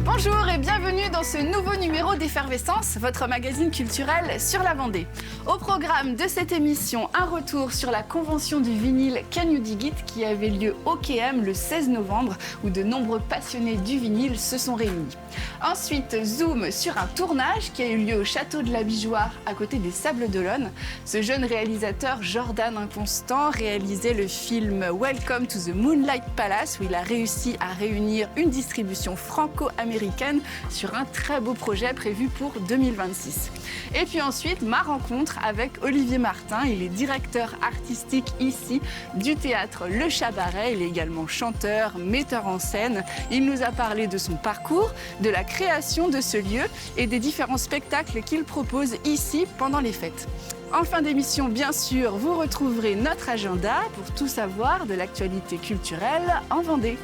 Bonjour et bienvenue dans ce nouveau numéro d'Effervescence, votre magazine culturel sur la Vendée. Au programme de cette émission, un retour sur la convention du vinyle Can You Dig It qui avait lieu au KM le 16 novembre où de nombreux passionnés du vinyle se sont réunis. Ensuite, zoom sur un tournage qui a eu lieu au château de la Bijoire à côté des Sables d'Olonne. Ce jeune réalisateur Jordan Inconstant réalisait le film Welcome to the Moonlight Palace où il a réussi à réunir une distribution franco-américaine sur un très beau projet prévu pour 2026. Et puis ensuite, ma rencontre avec Olivier Martin. Il est directeur artistique ici du théâtre Le Chabaret. Il est également chanteur, metteur en scène. Il nous a parlé de son parcours, de la création de ce lieu et des différents spectacles qu'il propose ici pendant les fêtes. En fin d'émission, bien sûr, vous retrouverez notre agenda pour tout savoir de l'actualité culturelle en Vendée.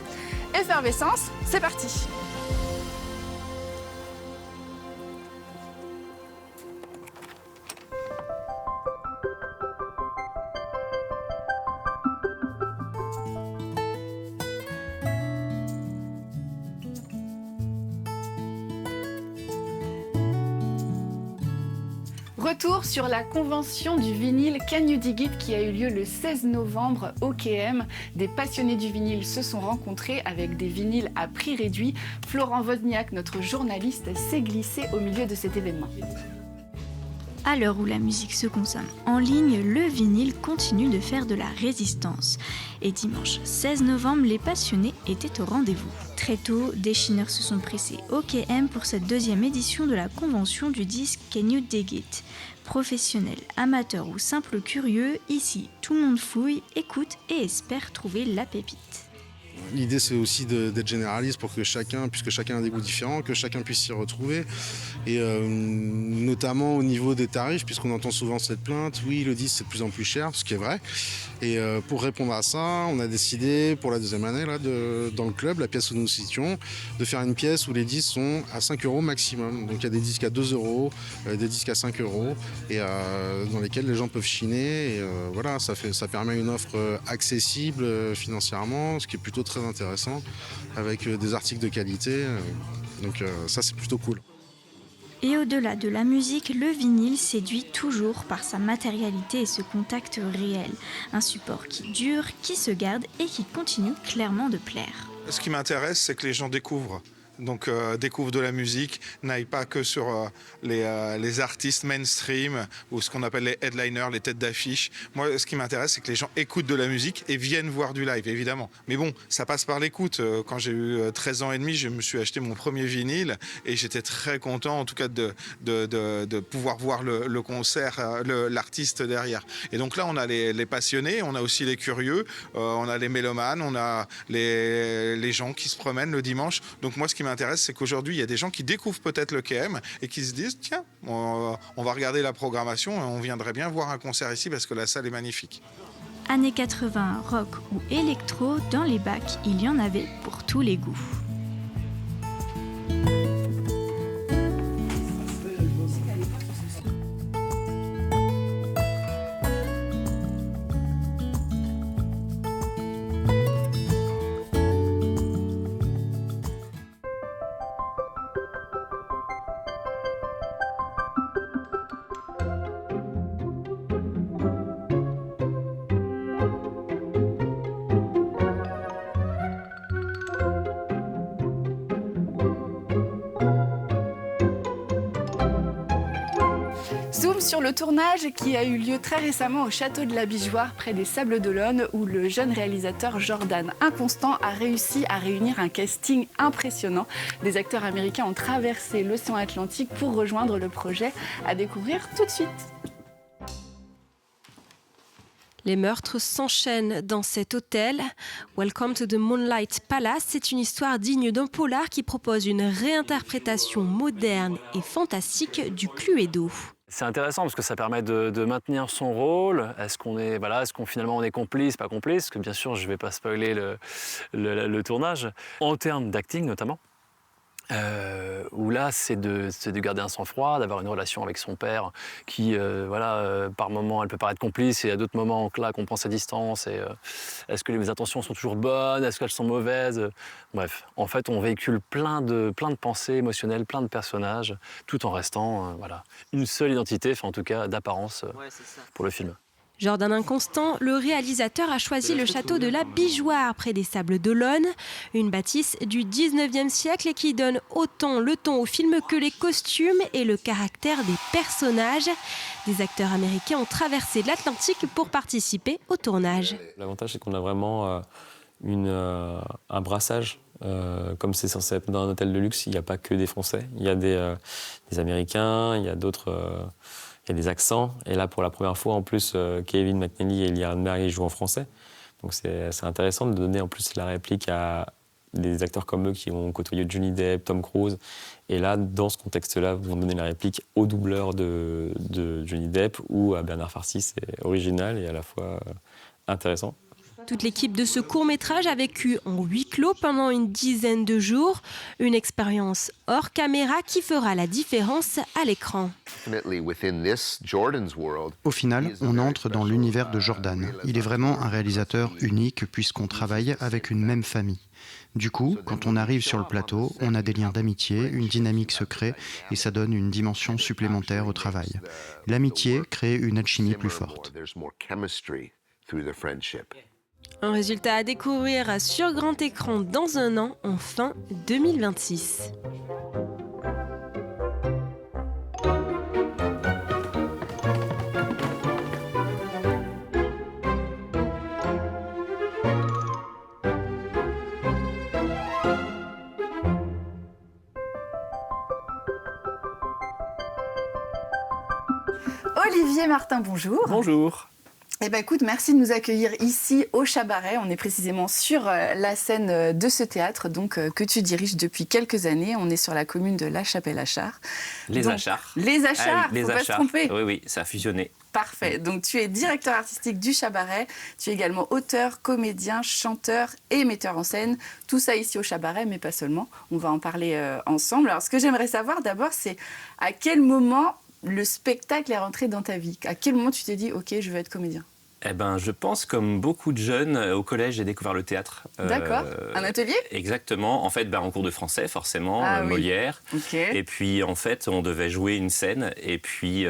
Effervescence, c'est parti! Retour sur la convention du vinyle Can You Dig It qui a eu lieu le 16 novembre au KM. Des passionnés du vinyle se sont rencontrés avec des vinyles à prix réduit. Florent Wozniak, notre journaliste, s'est glissé au milieu de cet événement. À l'heure où la musique se consomme en ligne, le vinyle continue de faire de la résistance. Et dimanche 16 novembre, les passionnés étaient au rendez-vous. Très tôt, des chineurs se sont pressés au KM pour cette deuxième édition de la convention du disque Can You Dig It. Professionnels, amateurs ou simples curieux, ici tout le monde fouille, écoute et espère trouver la pépite. L'idée, c'est aussi d'être généraliste pour que chacun, puisque chacun a des goûts différents, que chacun puisse s'y retrouver. Et notamment au niveau des tarifs, puisqu'on entend souvent cette plainte, oui, le disque c'est de plus en plus cher, ce qui est vrai. Et pour répondre à ça, on a décidé pour la deuxième année, là, dans le club, la pièce où nous nous situons, de faire une pièce où les disques sont à 5 € maximum. Donc il y a des disques à 2 €, des disques à 5 €, et dans lesquels les gens peuvent chiner. Et voilà, ça permet une offre accessible financièrement, ce qui est plutôt très intéressant, avec des articles de qualité. Donc ça, c'est plutôt cool. Et au-delà de la musique, le vinyle séduit toujours par sa matérialité et ce contact réel. Un support qui dure, qui se garde et qui continue clairement de plaire. Ce qui m'intéresse, c'est que les gens découvrent. Donc découvrent de la musique, n'aillent pas que sur les artistes mainstream ou ce qu'on appelle les headliners, les têtes d'affiche. Moi, ce qui m'intéresse, c'est que les gens écoutent de la musique et viennent voir du live, évidemment. Mais bon, ça passe par l'écoute. Quand j'ai eu 13 ans et demi, je me suis acheté mon premier vinyle et j'étais très content, en tout cas, de pouvoir voir le concert, l'artiste derrière. Et donc là, on a les passionnés, on a aussi les curieux, on a les mélomanes, on a les gens qui se promènent le dimanche. Donc moi, ce qui m'intéresse, c'est qu'aujourd'hui, il y a des gens qui découvrent peut-être le KM et qui se disent, tiens, on va regarder la programmation et on viendrait bien voir un concert ici parce que la salle est magnifique. Années 80, rock ou électro, dans les bacs, il y en avait pour tous les goûts. Zoom sur le tournage qui a eu lieu très récemment au château de la Bijoire près des Sables d'Olonne où le jeune réalisateur Jordan Inconstant a réussi à réunir un casting impressionnant. Des acteurs américains ont traversé l'océan Atlantique pour rejoindre le projet, à découvrir tout de suite. Les meurtres s'enchaînent dans cet hôtel. Welcome to the Moonlight Palace, c'est une histoire digne d'un polar qui propose une réinterprétation moderne et fantastique du Cluedo. C'est intéressant parce que ça permet de maintenir son rôle. Est-ce qu'on finalement on est complice, pas complice? Parce que bien sûr, je ne vais pas spoiler le tournage. En termes d'acting notamment, où là, c'est de garder un sang-froid, d'avoir une relation avec son père qui, par moments, elle peut paraître complice et à d'autres moments, là, qu'on prend sa distance. Et est-ce que les intentions sont toujours bonnes? Est-ce qu'elles sont mauvaises? Bref, en fait, on véhicule plein de pensées émotionnelles, plein de personnages, tout en restant une seule identité, enfin en tout cas d'apparence pour le film. Jordan Inconstant, le réalisateur a choisi le château de la Bijoire près des Sables d'Olonne, une bâtisse du 19e siècle et qui donne autant le ton au film que les costumes et le caractère des personnages. Des acteurs américains ont traversé l'Atlantique pour participer au tournage. L'avantage, c'est qu'on a vraiment un brassage. Comme c'est censé être dans un hôtel de luxe, il n'y a pas que des Français. Il y a des Américains, il y a d'autres... Il y a des accents, et là, pour la première fois, en plus, Kevin McNally et Lee Mary jouent en français. Donc c'est intéressant de donner en plus la réplique à des acteurs comme eux qui ont côtoyé Johnny Depp, Tom Cruise. Et là, dans ce contexte-là, vous vont donner la réplique au doubleur de Johnny Depp ou à Bernard Farcy. C'est original et à la fois intéressant. Toute l'équipe de ce court-métrage a vécu en huis clos pendant une dizaine de jours. Une expérience hors caméra qui fera la différence à l'écran. Au final, on entre dans l'univers de Jordan. Il est vraiment un réalisateur unique puisqu'on travaille avec une même famille. Du coup, quand on arrive sur le plateau, on a des liens d'amitié, une dynamique se crée et ça donne une dimension supplémentaire au travail. L'amitié crée une alchimie plus forte. Un résultat à découvrir sur grand écran dans un an, en fin 2026. Olivier Martin, bonjour. Bonjour. Eh ben écoute, merci de nous accueillir ici au Chabaret. On est précisément sur la scène de ce théâtre que tu diriges depuis quelques années. On est sur la commune de La Chapelle-Achard. Les Achards. Les Achards, les faut pas se tromper. Oui, ça a fusionné. Parfait. Donc tu es directeur artistique du Chabaret. Tu es également auteur, comédien, chanteur et metteur en scène. Tout ça ici au Chabaret, mais pas seulement. On va en parler ensemble. Alors ce que j'aimerais savoir d'abord, c'est à quel moment le spectacle est rentré dans ta vie? À quel moment tu t'es dit « Ok, je veux être comédien » ? Eh ben, je pense, comme beaucoup de jeunes, au collège, j'ai découvert le théâtre. D'accord. Un atelier ? Exactement. En fait, en cours de français, forcément, oui. Molière. Okay. Et puis, en fait, on devait jouer une scène. Et puis,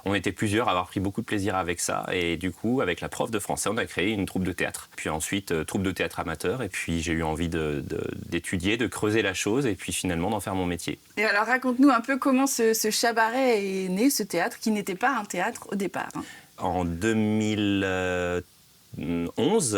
on était plusieurs à avoir pris beaucoup de plaisir avec ça. Et du coup, avec la prof de français, on a créé une troupe de théâtre. Puis ensuite, troupe de théâtre amateur. Et puis, j'ai eu envie d'étudier, de creuser la chose. Et puis, finalement, d'en faire mon métier. Et alors, raconte-nous un peu comment ce Chabaret est né, ce théâtre, qui n'était pas un théâtre au départ. En 2011,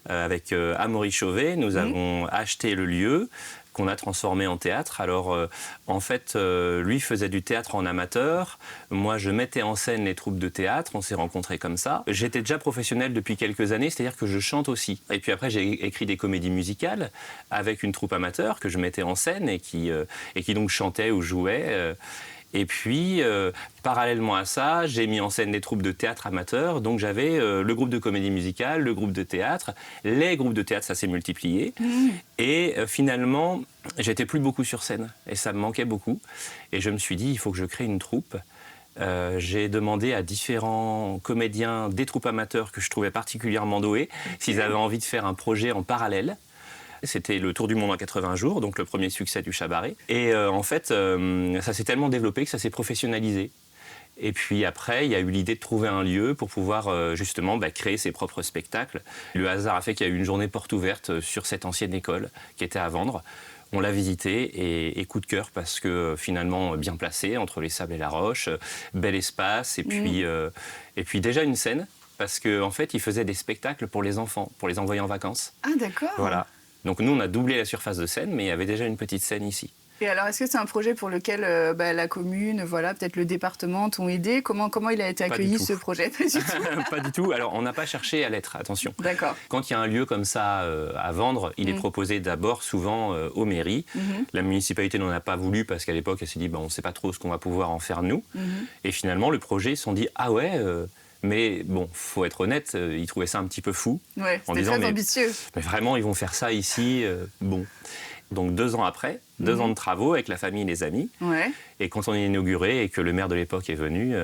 avec Amaury Chauvet, nous avons acheté le lieu qu'on a transformé en théâtre. Alors, en fait, lui faisait du théâtre en amateur. Moi, je mettais en scène les troupes de théâtre. On s'est rencontrés comme ça. J'étais déjà professionnel depuis quelques années, c'est-à-dire que je chante aussi. Et puis après, j'ai écrit des comédies musicales avec une troupe amateur que je mettais en scène et qui donc chantait ou jouait. Et puis, parallèlement à ça, j'ai mis en scène des troupes de théâtre amateurs. Donc, j'avais le groupe de comédie musicale, le groupe de théâtre. Les groupes de théâtre, ça s'est multiplié. Et finalement, j'étais plus beaucoup sur scène. Et ça me manquait beaucoup. Et je me suis dit, il faut que je crée une troupe. J'ai demandé à différents comédiens des troupes amateurs que je trouvais particulièrement doués s'ils avaient envie de faire un projet en parallèle. C'était le Tour du monde en 80 jours, donc le premier succès du Chabaret. Et en fait, ça s'est tellement développé que ça s'est professionnalisé. Et puis après, il y a eu l'idée de trouver un lieu pour pouvoir justement créer ses propres spectacles. Le hasard a fait qu'il y a eu une journée porte ouverte sur cette ancienne école qui était à vendre. On l'a visité et coup de cœur parce que finalement bien placé entre les sables et la roche, bel espace et puis déjà une scène parce qu'en fait, il faisait des spectacles pour les enfants, pour les envoyer en vacances. Ah d'accord. Voilà. Donc nous, on a doublé la surface de scène, mais il y avait déjà une petite scène ici. Et alors, est-ce que c'est un projet pour lequel la commune, voilà, peut-être le département t'ont aidé? Comment il a été accueilli, ce projet? Pas du tout. Pas du tout. Alors, on n'a pas cherché à l'être, attention. D'accord. Quand il y a un lieu comme ça à vendre, il est proposé d'abord souvent aux mairies. La municipalité n'en a pas voulu parce qu'à l'époque, elle s'est dit on ne sait pas trop ce qu'on va pouvoir en faire nous. Et finalement, le projet, ils se sont dit ah ouais. Mais bon, faut être honnête, ils trouvaient ça un petit peu fou. Ouais, en c'était disant, très ambitieux. Mais vraiment, ils vont faire ça ici. Bon. Donc 2 ans après, 2 ans de travaux avec la famille et les amis. Ouais. Et quand on est inauguré et que le maire de l'époque est venu,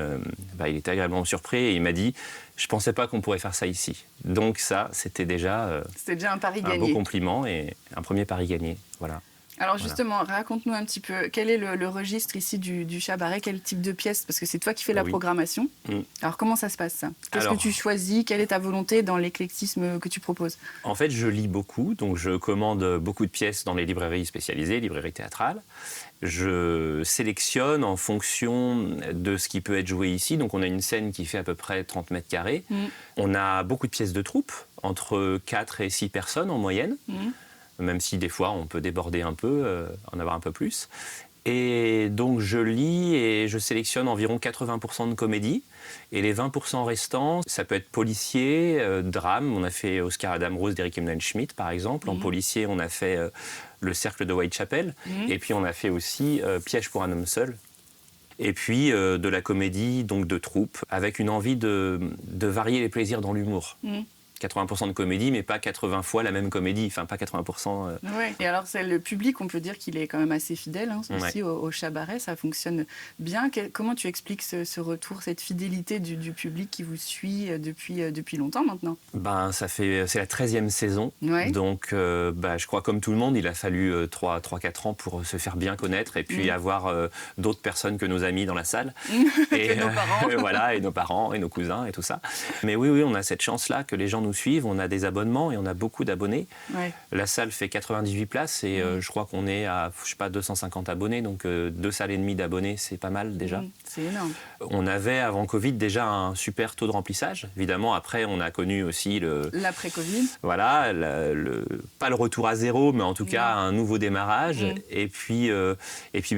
il était agréablement surpris et il m'a dit « Je ne pensais pas qu'on pourrait faire ça ici ». Donc ça, c'était déjà un pari un gagné. beau compliment et un premier pari gagné. Voilà. Alors justement, raconte-nous un petit peu, quel est le registre ici du Chabaret, quel type de pièces? Parce que c'est toi qui fais la programmation. Alors comment ça se passe ça? Qu'est-ce que tu choisis? Quelle est ta volonté dans l'éclectisme que tu proposes? En fait, je lis beaucoup, donc je commande beaucoup de pièces dans les librairies spécialisées, librairies théâtrales. Je sélectionne en fonction de ce qui peut être joué ici. Donc on a une scène qui fait à peu près 30 mètres carrés. On a beaucoup de pièces de troupe, entre 4 et 6 personnes en moyenne. Même si des fois on peut déborder un peu, en avoir un peu plus. Et donc je lis et je sélectionne environ 80% de comédie. Et les 20% restants, ça peut être policier, drame. On a fait Oscar Adam Rose d'Eric Emmanuel Schmitt, par exemple. En policier, on a fait Le Cercle de Whitechapel. Et puis on a fait aussi Piège pour un homme seul. Et puis de la comédie, donc de troupe, avec une envie de varier les plaisirs dans l'humour. 80% de comédie, mais pas 80 fois la même comédie, enfin pas 80%. Ouais. Et alors c'est le public, on peut dire qu'il est quand même assez fidèle aussi au Chabaret, ça fonctionne bien. Comment tu expliques ce retour, cette fidélité du public qui vous suit depuis longtemps maintenant? C'est la 13e saison, donc je crois comme tout le monde, il a fallu 3-4 ans pour se faire bien connaître et puis avoir d'autres personnes que nos amis dans la salle. Et nos parents. Voilà, et nos parents, et nos cousins, et tout ça. Mais oui, on a cette chance-là que les gens nous suivent, on a des abonnements et on a beaucoup d'abonnés. La salle fait 98 places et je crois qu'on est à 250 abonnés, donc 2 salles et demie d'abonnés, c'est pas mal déjà. C'est énorme. On avait avant Covid déjà un super taux de remplissage. Évidemment, après on a connu aussi l'après-Covid. Voilà, pas le retour à zéro, mais en tout cas un nouveau démarrage. Et puis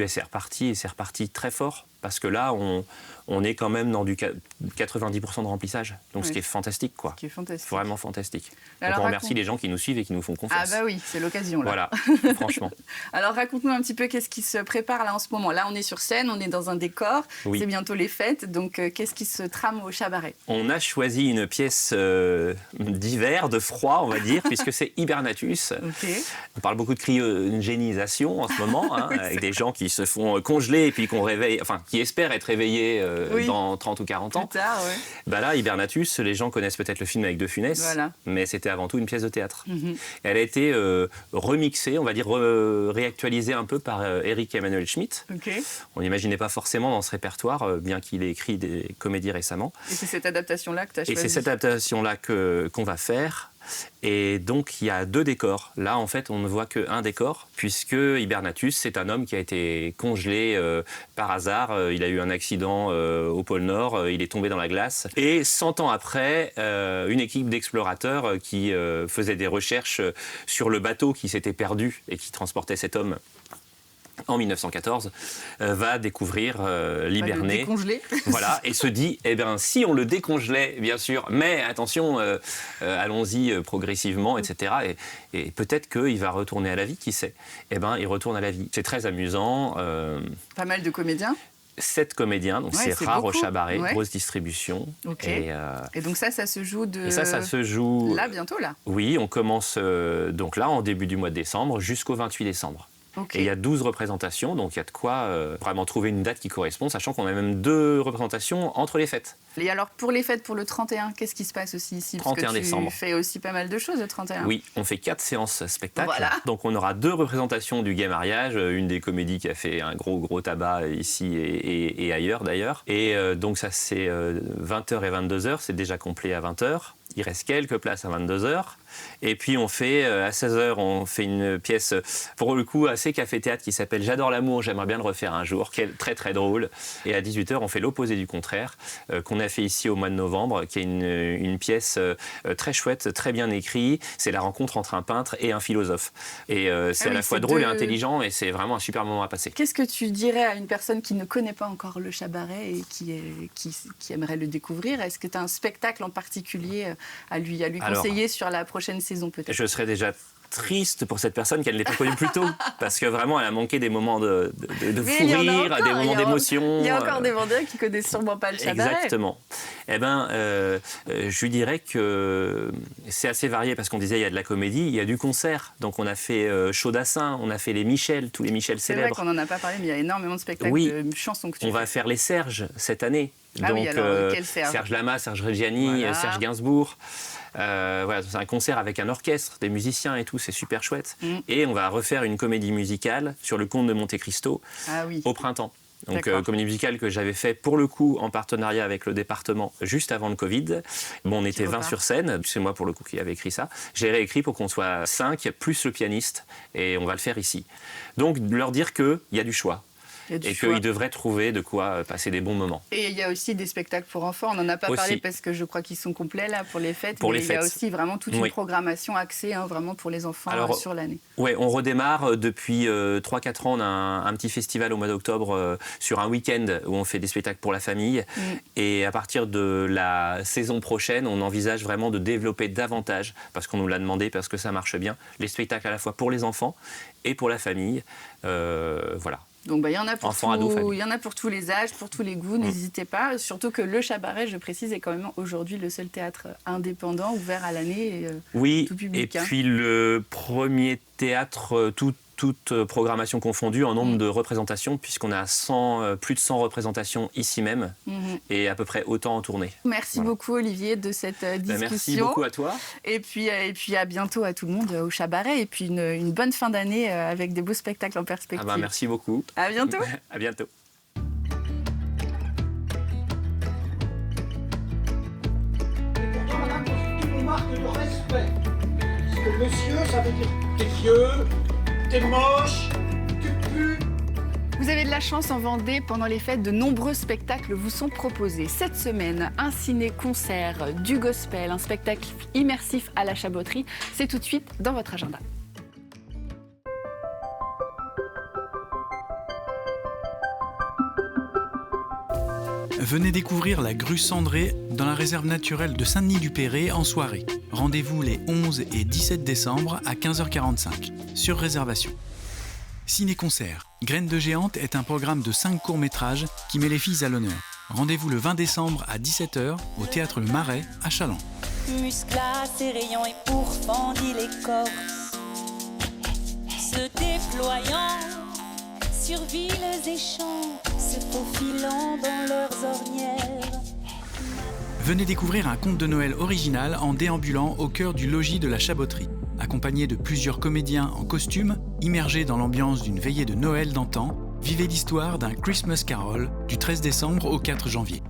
c'est reparti très fort. Parce que là, on est quand même dans du 90% de remplissage. Donc ce qui est fantastique, quoi. Ce qui est fantastique. Vraiment fantastique. Alors, donc on remercie les gens qui nous suivent et qui nous font confiance. Ah bah oui, c'est l'occasion là. Voilà, franchement. Alors raconte-nous un petit peu qu'est-ce qui se prépare là en ce moment. Là, on est sur scène, on est dans un décor. C'est bientôt les fêtes. Donc qu'est-ce qui se trame au Chabaret? On a choisi une pièce d'hiver, de froid, on va dire, puisque c'est Hibernatus. On parle beaucoup de cryogénisation en ce moment, avec des gens qui se font congeler et puis qu'on réveille, qui espèrent être réveillés dans 30 ou 40 ans. Plus tard, Là, Hibernatus, les gens connaissent peut-être le film avec De Funès, mais c'était avant tout une pièce de théâtre. Elle a été remixée, on va dire réactualisée un peu par Eric Emmanuel Schmitt. On n'imaginait pas forcément dans ce répertoire, bien qu'il ait écrit des comédies récemment. Et c'est cette adaptation-là que tu as choisie? Et c'est cette adaptation-là qu'on va faire. Et donc, il y a 2 décors. Là, en fait, on ne voit qu'un décor, puisque Hibernatus, c'est un homme qui a été congelé par hasard. Il a eu un accident au pôle Nord, il est tombé dans la glace. Et 100 ans après, une équipe d'explorateurs qui faisait des recherches sur le bateau qui s'était perdu et qui transportait cet homme en 1914, va découvrir l'Hiberné. Voilà, et se dit, si on le décongelait, bien sûr, mais attention, allons-y progressivement, etc. Et peut-être qu'il va retourner à la vie, qui sait? Il retourne à la vie. C'est très amusant. Pas mal de comédiens? 7 comédiens, donc c'est rare beaucoup. Au Chabaret, grosse distribution. Et donc ça se joue ça se joue... Là, bientôt, là? Oui, on commence donc là, en début du mois de décembre, jusqu'au 28 décembre. Et il y a 12 représentations, donc il y a de quoi vraiment trouver une date qui correspond, sachant qu'on a même 2 représentations entre les fêtes. Et alors pour les fêtes, pour le 31, qu'est-ce qui se passe aussi ici? 31 décembre. Tu fais aussi pas mal de choses le 31. Oui, on fait 4 séances spectacles. Donc on aura 2 représentations du Gay Mariage, une des comédies qui a fait un gros tabac ici et ailleurs d'ailleurs. Et donc ça c'est 20h et 22h, c'est déjà complet à 20h. Il reste quelques places à 22h. Et puis on fait, à 16h, on fait une pièce, pour le coup, assez café-théâtre qui s'appelle « J'adore l'amour, j'aimerais bien le refaire un jour », qui est très très drôle. Et à 18h, on fait l'opposé du contraire, qu'on a fait ici au mois de novembre, qui est une pièce très chouette, très bien écrite. C'est la rencontre entre un peintre et un philosophe. Et c'est à la fois drôle et intelligent, et c'est vraiment un super moment à passer. Qu'est-ce que tu dirais à une personne qui ne connaît pas encore le Chabaret et qui aimerait le découvrir? Est-ce que tu as un spectacle en particulier à lui conseiller sur la prochaine saison peut-être? Je serais déjà triste pour cette personne qu'elle ne l'ait pas connue plus tôt, parce que vraiment elle a manqué des moments de fou rire, des moments d'émotion. Il y a encore des Vendéens qui connaissent sûrement pas le Chabaret. Exactement. Eh ben, je lui dirais que c'est assez varié, parce qu'on disait il y a de la comédie, il y a du concert. Donc on a fait Chaudassin, on a fait les Michel, tous les Michel célèbres. C'est vrai qu'on n'en a pas parlé, mais il y a énormément de spectacles de chansons que tu fais. On va faire les Serge cette année. Ah oui, alors quel Serge? Serge Lama, Serge Reggiani, voilà. Serge Gainsbourg. Voilà, c'est un concert avec un orchestre, des musiciens et tout, c'est super chouette. Et on va refaire une comédie musicale sur le Comte de Monte Cristo au printemps. Donc comédie musicale que j'avais fait pour le coup en partenariat avec le département juste avant le Covid. Bon, on était 20 sur scène, c'est moi pour le coup qui avait écrit ça. J'ai réécrit pour qu'on soit 5 plus le pianiste et on va le faire ici. Donc leur dire qu'il y a du choix. Et qu'ils devraient trouver de quoi passer des bons moments. Et il y a aussi des spectacles pour enfants. On n'en a pas parlé parce que je crois qu'ils sont complets là pour les fêtes. Il y a aussi vraiment toute une programmation axée vraiment pour les enfants sur l'année. Oui, on redémarre depuis 3-4 ans. On a un petit festival au mois d'octobre sur un week-end où on fait des spectacles pour la famille. Et à partir de la saison prochaine, on envisage vraiment de développer davantage, parce qu'on nous l'a demandé, parce que ça marche bien, les spectacles à la fois pour les enfants et pour la famille. Voilà. Donc il y en a pour tous les âges, pour tous les goûts, n'hésitez pas. Surtout que le Chabaret, je précise, est quand même aujourd'hui le seul théâtre indépendant ouvert à l'année, tout public. Et puis le premier théâtre toute programmation confondue en nombre de représentations, puisqu'on a plus de 100 représentations ici même et à peu près autant en tournée. Merci beaucoup Olivier de cette discussion. Merci beaucoup à toi. Et puis à bientôt à tout le monde au Chabaret et puis une bonne fin d'année avec des beaux spectacles en perspective. Merci beaucoup. À bientôt. À bientôt. Madame, c'est une marque de respect. Parce que monsieur, ça veut dire t'es vieux, t'es moche, tu pues. Vous avez de la chance en Vendée, pendant les fêtes, de nombreux spectacles vous sont proposés. Cette semaine, un ciné-concert, du gospel, un spectacle immersif à la Chaboterie. C'est tout de suite dans votre agenda. Venez découvrir la grue cendrée dans la réserve naturelle de Saint-Denis-du-Perret en soirée. Rendez-vous les 11 et 17 décembre à 15h45, sur réservation. Ciné-concert. Graines de géante est un programme de 5 courts-métrages qui met les filles à l'honneur. Rendez-vous le 20 décembre à 17h au Théâtre Le Marais à Châlons. Musclace et rayons et pourfendit l'écorce, se déployant sur villes et champs, se faufilant dans leurs ornières. Venez découvrir un conte de Noël original en déambulant au cœur du logis de la Chaboterie. Accompagné de plusieurs comédiens en costume, immergés dans l'ambiance d'une veillée de Noël d'antan, vivez l'histoire d'un Christmas Carol du 13 décembre au 4 janvier.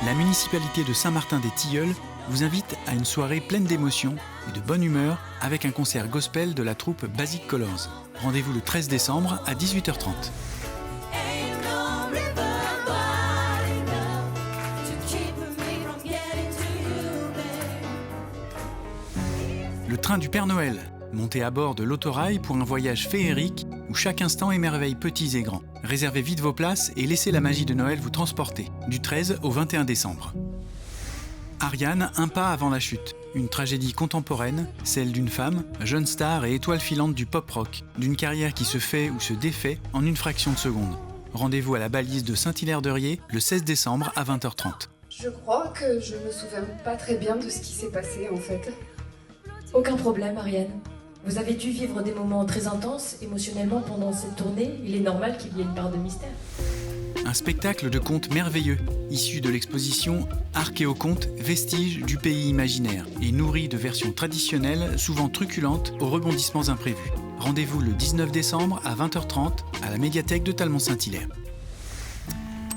La municipalité de Saint-Martin-des-Tilleuls vous invite à une soirée pleine d'émotions et de bonne humeur avec un concert gospel de la troupe Basic Colors. Rendez-vous le 13 décembre à 18h30. Le train du Père Noël. Montez à bord de l'autorail pour un voyage féerique où chaque instant émerveille petits et grands. Réservez vite vos places et laissez la magie de Noël vous transporter. Du 13 au 21 décembre. Ariane, un pas avant la chute. Une tragédie contemporaine, celle d'une femme, jeune star et étoile filante du pop-rock, d'une carrière qui se fait ou se défait en une fraction de seconde. Rendez-vous à la balise de Saint-Hilaire-de-Riez le 16 décembre à 20h30. Je crois que je me souviens pas très bien de ce qui s'est passé en fait. Aucun problème, Ariane. Vous avez dû vivre des moments très intenses émotionnellement pendant cette tournée. Il est normal qu'il y ait une part de mystère. Un spectacle de contes merveilleux, issu de l'exposition Archéocontes, vestiges du pays imaginaire, et nourri de versions traditionnelles, souvent truculentes, aux rebondissements imprévus. Rendez-vous le 19 décembre à 20h30 à la médiathèque de Talmont-Saint-Hilaire.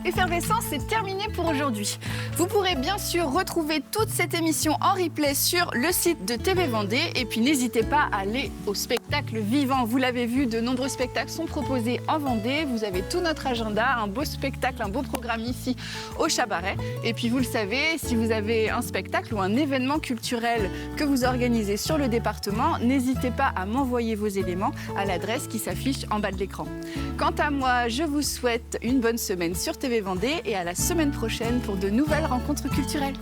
Effervescence, c'est terminé pour aujourd'hui. Vous pourrez bien sûr retrouver toute cette émission en replay sur le site de TV Vendée. Et puis n'hésitez pas à aller au spectacle vivant. Vous l'avez vu, de nombreux spectacles sont proposés en Vendée. Vous avez tout notre agenda, un beau spectacle, un beau programme ici au Chabaret. Et puis vous le savez, si vous avez un spectacle ou un événement culturel que vous organisez sur le département, n'hésitez pas à m'envoyer vos éléments à l'adresse qui s'affiche en bas de l'écran. Quant à moi, je vous souhaite une bonne semaine sur TV Vendée et à la semaine prochaine pour de nouvelles rencontres culturelles.